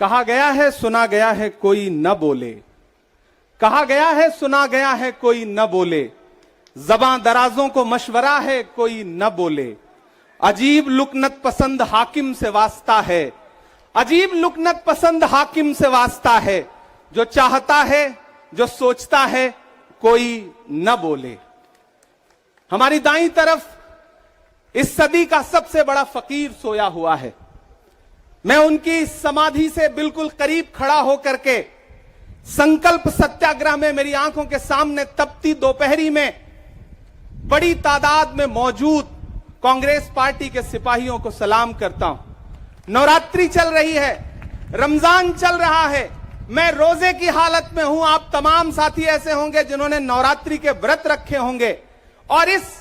कहा गया है सुना गया है कोई न बोले, कहा गया है सुना गया है कोई न बोले, ज़बां दराजों को मशवरा है कोई न बोले, अजीब लुकनत पसंद हाकिम से वास्ता है, अजीब लुकनत पसंद हाकिम से वास्ता है, जो चाहता है जो सोचता है कोई न बोले। हमारी दाईं तरफ इस सदी का सबसे बड़ा फकीर सोया हुआ है। मैं उनकी समाधि से बिल्कुल करीब खड़ा होकर के संकल्प सत्याग्रह में मेरी आंखों के सामने तपती दोपहरी में बड़ी तादाद में मौजूद कांग्रेस पार्टी के सिपाहियों को सलाम करता हूं। नवरात्रि चल रही है, रमजान चल रहा है, मैं रोजे की हालत में हूं। आप तमाम साथी ऐसे होंगे जिन्होंने नवरात्रि के व्रत रखे होंगे और इस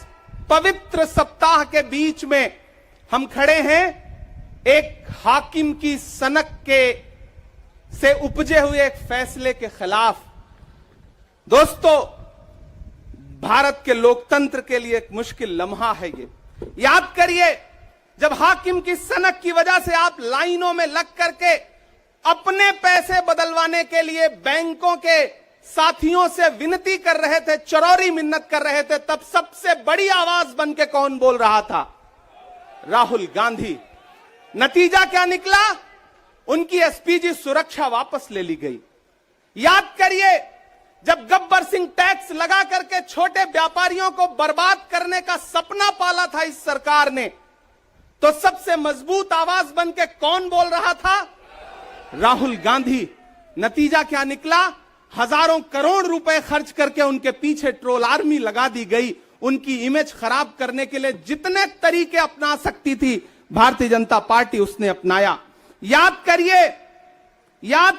पवित्र सप्ताह के बीच में हम खड़े हैं एक हाकिम की सनक के से उपजे हुए एक फैसले के खिलाफ। दोस्तों, भारत के लोकतंत्र के लिए एक मुश्किल लम्हा है ये। याद करिए, जब हाकिम की सनक की वजह से आप लाइनों में लग करके अपने पैसे बदलवाने के लिए बैंकों के साथियों से विनती कर रहे थे, चरौरी मिन्नत कर रहे थे, तब सबसे बड़ी आवाज बन के कौन बोल रहा था? राहुल गांधी। नतीजा क्या निकला? उनकी एसपीजी सुरक्षा वापस ले ली गई। याद करिए, जब गब्बर सिंह टैक्स लगा करके छोटे व्यापारियों को बर्बाद करने का सपना पाला था इस सरकार ने, तो सबसे मजबूत आवाज बन के कौन बोल रहा था? राहुल गांधी। नतीजा क्या निकला? हजारों करोड़ रुपए खर्च करके उनके पीछे ट्रोल आर्मी लगा दी गई। उनकी इमेज खराब करने के लिए जितने तरीके अपना सकती थी भारतीय जनता पार्टी उसने अपनाया। याद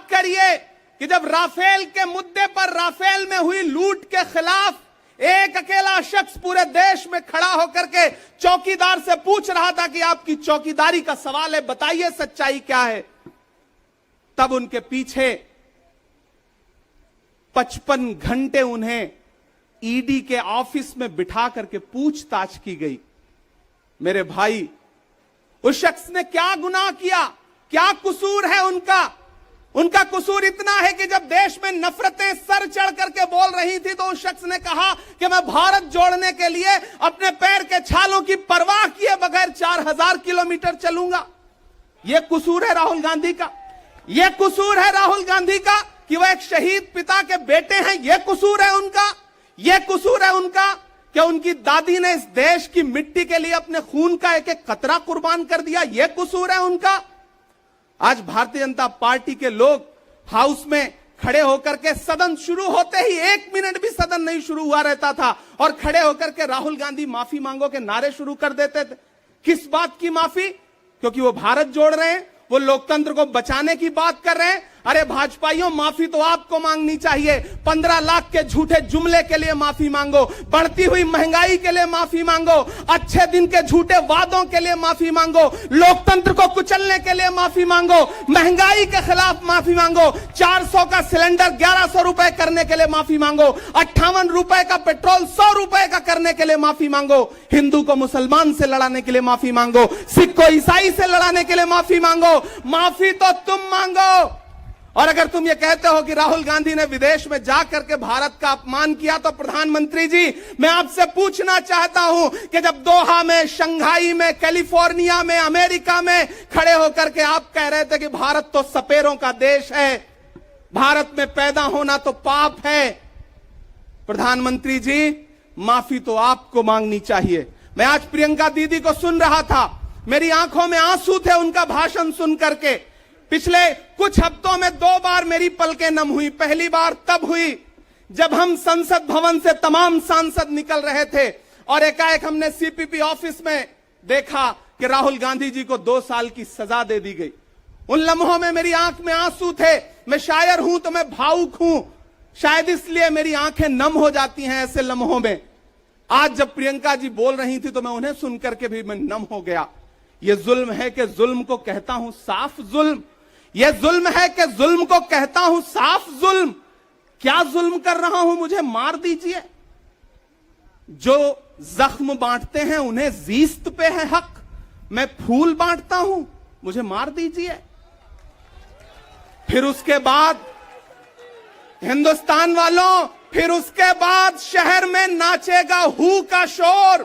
करिए कि जब राफेल के मुद्दे पर राफेल में हुई लूट के खिलाफ एक अकेला शख्स पूरे देश में खड़ा होकर के चौकीदार से पूछ रहा था कि आपकी चौकीदारी का सवाल है, बताइए सच्चाई क्या है, तब उनके पीछे 55 घंटे उन्हें ईडी के ऑफिस में बिठा करके पूछताछ की गई। मेरे भाई, उस शख्स ने क्या गुनाह किया? क्या कसूर है उनका? उनका कसूर इतना है कि जब देश में नफरतें सर चढ़ करके बोल रही थी तो उस शख्स ने कहा कि मैं भारत जोड़ने के लिए अपने पैर के छालों की परवाह किए बगैर 4000 किलोमीटर चलूंगा। यह कसूर है राहुल गांधी का। यह कसूर है राहुल गांधी का कि वह एक शहीद पिता के बेटे हैं। यह कसूर है उनका। यह कसूर है उनका कि उनकी दादी ने इस देश की मिट्टी के लिए अपने खून का एक एक कतरा कुर्बान कर दिया। यह कसूर है उनका। आज भारतीय जनता पार्टी के लोग हाउस में खड़े होकर के सदन शुरू होते ही 1 मिनट भी सदन नहीं शुरू हुआ रहता था और खड़े होकर के राहुल गांधी माफी मांगो के नारे शुरू कर देते थे। किस बात की माफी? क्योंकि वो भारत जोड़ रहे हैं, वो लोकतंत्र को बचाने की बात कर रहे हैं। अरे भाजपाइयों, माफी तो आपको मांगनी चाहिए। 15 लाख के झूठे जुमले के लिए माफी मांगो, बढ़ती हुई महंगाई के लिए माफी मांगो, अच्छे दिन के झूठे वादों के लिए माफी मांगो, लोकतंत्र को कुचलने के लिए माफी मांगो, महंगाई के खिलाफ माफी मांगो, 400 का सिलेंडर 1100 रुपए करने के लिए माफी मांगो, 58 रुपए का पेट्रोल 100 रुपए का करने के लिए माफी मांगो, हिंदू को मुसलमान से लड़ाने के लिए माफी मांगो, सिख को ईसाई से लड़ाने के लिए माफी मांगो। माफी तो तुम मांगो। और अगर तुम ये कहते हो कि राहुल गांधी ने विदेश में जाकर के भारत का अपमान किया, तो प्रधानमंत्री जी, मैं आपसे पूछना चाहता हूं कि जब दोहा में, शंघाई में, कैलिफोर्निया में, अमेरिका में खड़े होकर के आप कह रहे थे कि भारत तो सपेरों का देश है, भारत में पैदा होना तो पाप है, प्रधानमंत्री जी, माफी तो आपको मांगनी चाहिए। मैं आज प्रियंका दीदी को सुन रहा था, मेरी आंखों में आंसू थे उनका भाषण सुन करके। पिछले कुछ हफ्तों में 2 बार मेरी पलकें नम हुई। पहली बार तब हुई जब हम संसद भवन से तमाम सांसद निकल रहे थे और एकाएक हमने सीपीपी ऑफिस में देखा कि राहुल गांधी जी को 2 साल की सजा दे दी गई। उन लम्हों में मेरी आंख में आंसू थे। मैं शायर हूं तो मैं भावुक हूं, शायद इसलिए मेरी आंखें नम हो जाती हैं ऐसे लम्हों में। आज जब प्रियंका जी बोल रही थी तो मैं उन्हें सुनकर के भी मैं नम हो गया। यह जुल्म है कि जुल्म को कहता हूं साफ जुल्म। यह जुल्म है कि जुल्म को कहता हूं साफ जुल्म। क्या जुल्म कर रहा हूं? मुझे मार दीजिए। जो जख्म बांटते हैं उन्हें जीस्त पे है हक। मैं फूल बांटता हूं, मुझे मार दीजिए। फिर उसके बाद हिंदुस्तान वालों, फिर उसके बाद शहर में नाचेगा हू का शोर,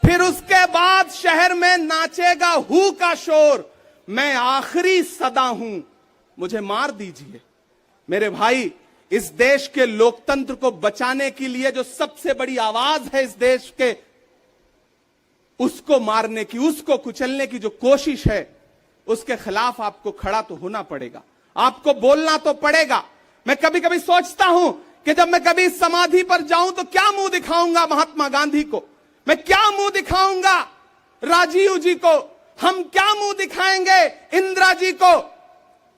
फिर उसके बाद शहर में नाचेगा हू का शोर। मैं आखिरी सदा हूं, मुझे मार दीजिए। मेरे भाई, इस देश के लोकतंत्र को बचाने के लिए जो सबसे बड़ी आवाज है इस देश के, उसको मारने की, उसको कुचलने की जो कोशिश है, उसके खिलाफ आपको खड़ा तो होना पड़ेगा, आपको बोलना तो पड़ेगा। मैं कभी कभी सोचता हूं कि जब मैं कभी समाधि पर जाऊं तो क्या मुंह दिखाऊंगा महात्मा गांधी को, मैं क्या मुंह दिखाऊंगा राजीव जी को, हम क्या मुंह दिखाएंगे इंदिरा जी को,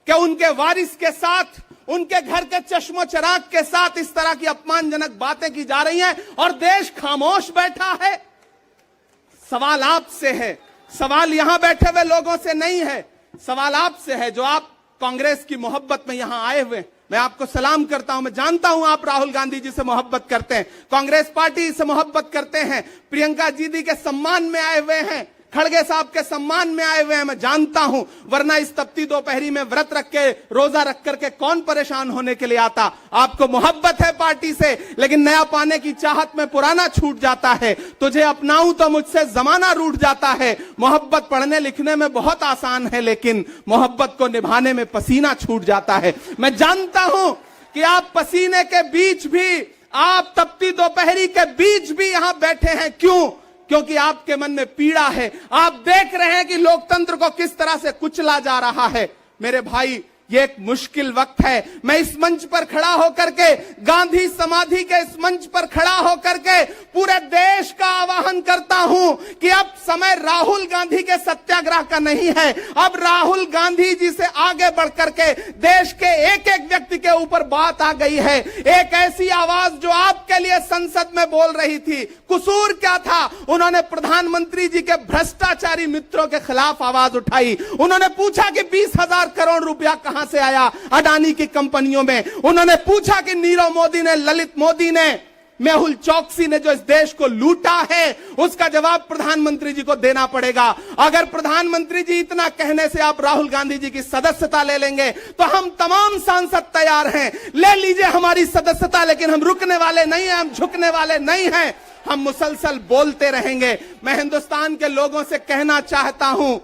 कि उनके वारिस के साथ, उनके घर के चश्मो चिराग के साथ इस तरह की अपमानजनक बातें की जा रही हैं और देश खामोश बैठा है। सवाल आपसे है, सवाल यहां बैठे हुए लोगों से नहीं है, सवाल आपसे है जो आप कांग्रेस की मोहब्बत में यहां आए हुए। मैं आपको सलाम करता हूं, मैं जानता हूं आप राहुल गांधी जी से मोहब्बत करते हैं, कांग्रेस पार्टी से मोहब्बत करते हैं, प्रियंका दीदी के सम्मान में आए हुए हैं, खड़गे साहब के सम्मान में आए हुए हैं, मैं जानता हूं, वरना इस तपती दोपहरी में व्रत रख के, रोजा रख करके कौन परेशान होने के लिए आता। आपको मोहब्बत है पार्टी से, लेकिन नया पाने की चाहत में पुराना छूट जाता है। तुझे अपनाऊं तो मुझसे जमाना रूठ जाता है। मोहब्बत पढ़ने लिखने में बहुत आसान है, लेकिन मोहब्बत को निभाने में पसीना छूट जाता है। मैं जानता हूं कि आप पसीने के बीच भी, आप तपती दोपहरी के बीच भी यहां बैठे हैं। क्यों? क्योंकि आपके मन में पीड़ा है, आप देख रहे हैं कि लोकतंत्र को किस तरह से कुचला जा रहा है। मेरे भाई, ये एक मुश्किल वक्त है। मैं इस मंच पर खड़ा होकर के, गांधी समाधि के इस मंच पर खड़ा होकर के पूरे देश का आह्वान करता हूं कि अब समय राहुल गांधी के सत्याग्रह का नहीं है। अब राहुल गांधी जी से आगे बढ़ करके देश के एक एक व्यक्ति के ऊपर बात आ गई है। एक ऐसी आवाज जो आपके लिए संसद में बोल रही थी, कसूर क्या था? उन्होंने प्रधानमंत्री जी के भ्रष्टाचारी मित्रों के खिलाफ आवाज उठाई। उन्होंने पूछा कि 20,000 करोड़ रुपया कहां से आया अडानी की कंपनियों में। उन्होंने पूछा कि नीरव मोदी ने, ललित मोदी ने, मेहुल चौकसी ने जो इस देश को लूटा है, उसका जवाब प्रधानमंत्री जी को देना पड़ेगा। अगर प्रधानमंत्री जी इतना कहने से आप राहुल गांधी जी की सदस्यता ले लेंगे तो हम तमाम सांसद तैयार हैं, ले लीजिए हमारी सदस्यता, लेकिन हम रुकने वाले नहीं हैं, हम झुकने वाले नहीं हैं, हम मुसलसल बोलते रहेंगे। मैं हिंदुस्तान के लोगों से कहना चाहता हूं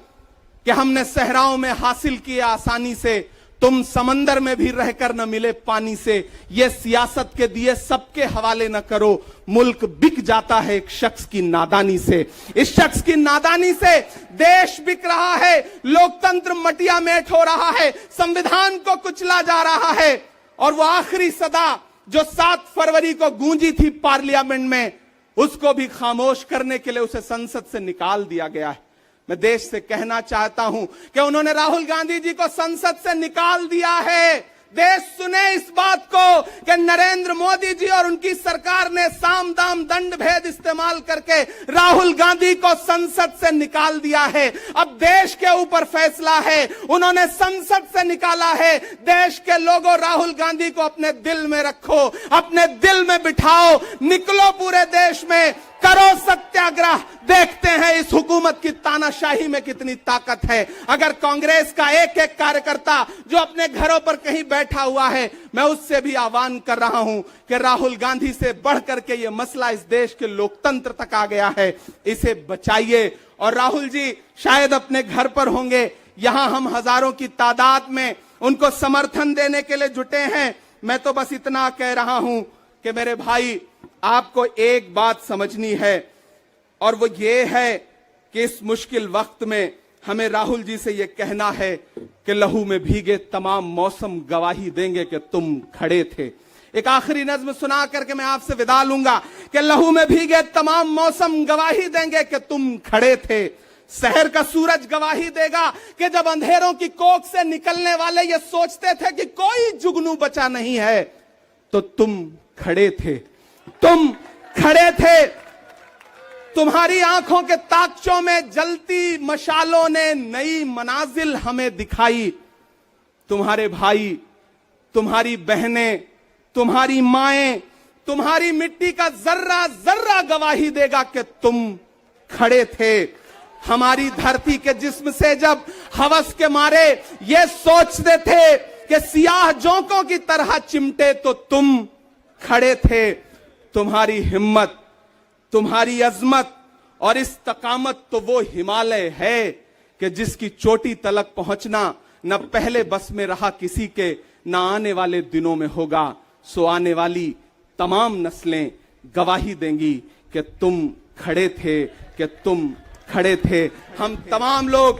कि हमने सहराओं में हासिल किया आसानी से, तुम समंदर में भी रहकर न मिले पानी से। ये सियासत के दिए सबके हवाले न करो, मुल्क बिक जाता है एक शख्स की नादानी से। इस शख्स की नादानी से देश बिक रहा है, लोकतंत्र मटिया मेट हो रहा है, संविधान को कुचला जा रहा है। और वो आखिरी सदा जो 7 फरवरी को गूंजी थी पार्लियामेंट में, उसको भी खामोश करने के लिए उसे संसद से निकाल दिया गया है। मैं देश से कहना चाहता हूं कि उन्होंने राहुल गांधी जी को संसद से निकाल दिया है। देश सुने इस बात को कि नरेंद्र मोदी जी और उनकी सरकार ने साम दाम दंड भेद इस्तेमाल करके राहुल गांधी को संसद से निकाल दिया है। अब देश के ऊपर फैसला है, उन्होंने संसद से निकाला है। देश के लोगों, राहुल गांधी को अपने दिल में रखो, अपने दिल में बिठाओ, निकलो पूरे देश में, करो सत्याग्रह। देखते हैं इस हुकूमत की तानाशाही में कितनी ताकत है। अगर कांग्रेस का एक एक कार्यकर्ता जो अपने घरों पर कहीं बैठा हुआ है, मैं उससे भी आह्वान कर रहा हूं कि राहुल गांधी से बढ़कर के ये मसला इस देश के लोकतंत्र तक आ गया है, इसे बचाइए। और राहुल जी शायद अपने घर पर होंगे, यहां हम हजारों की तादाद में उनको समर्थन देने के लिए जुटे हैं। मैं तो बस इतना कह रहा हूं कि मेरे भाई, आपको एक बात समझनी है, और वो ये है कि इस मुश्किल वक्त में हमें राहुल जी से ये कहना है कि लहू में भीगे तमाम मौसम गवाही देंगे कि तुम खड़े थे। एक आखिरी नज्म सुना करके मैं आपसे विदा लूंगा कि लहू में भीगे तमाम मौसम गवाही देंगे कि तुम खड़े थे। शहर का सूरज गवाही देगा कि जब अंधेरों की कोख से निकलने वाले ये सोचते थे कि कोई जुगनू बचा नहीं है, तो तुम खड़े थे, तुम खड़े थे। तुम्हारी आंखों के ताकचों में जलती मशालों ने नई मनाजिल हमें दिखाई। तुम्हारे भाई, तुम्हारी बहनें, तुम्हारी माएं, तुम्हारी मिट्टी का जर्रा जर्रा गवाही देगा कि तुम खड़े थे। हमारी धरती के जिस्म से जब हवस के मारे ये सोचते थे कि सियाह जोंकों की तरह चिमटे तो तुम खड़े थे। तुम्हारी हिम्मत, तुम्हारी अजमत और इस्तकामत तो वो हिमालय है कि जिसकी चोटी तलक पहुंचना न पहले बस में रहा किसी के, न आने वाले दिनों में होगा। सो आने वाली तमाम नस्लें गवाही देंगी कि तुम खड़े थे, कि तुम खड़े थे। हम तमाम लोग,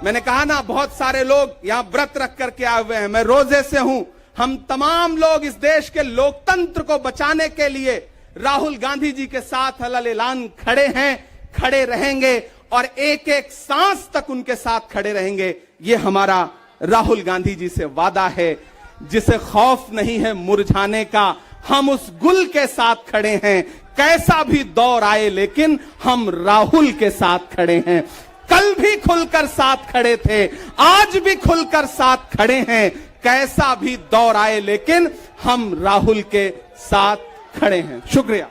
मैंने कहा ना बहुत सारे लोग यहां व्रत रख करके आए हुए हैं, मैं रोजे से हूं। हम तमाम लोग इस देश के लोकतंत्र को बचाने के लिए राहुल गांधी जी के साथ अलल ऐलान खड़े हैं, खड़े रहेंगे और एक एक सांस तक उनके साथ खड़े रहेंगे। ये हमारा राहुल गांधी जी से वादा है। जिसे खौफ नहीं है मुरझाने का, हम उस गुल के साथ खड़े हैं। कैसा भी दौर आए लेकिन हम राहुल के साथ खड़े हैं। कल भी खुलकर साथ खड़े थे, आज भी खुलकर साथ खड़े हैं। कैसा भी दौर आए लेकिन हम राहुल के साथ खड़े हैं। शुक्रिया।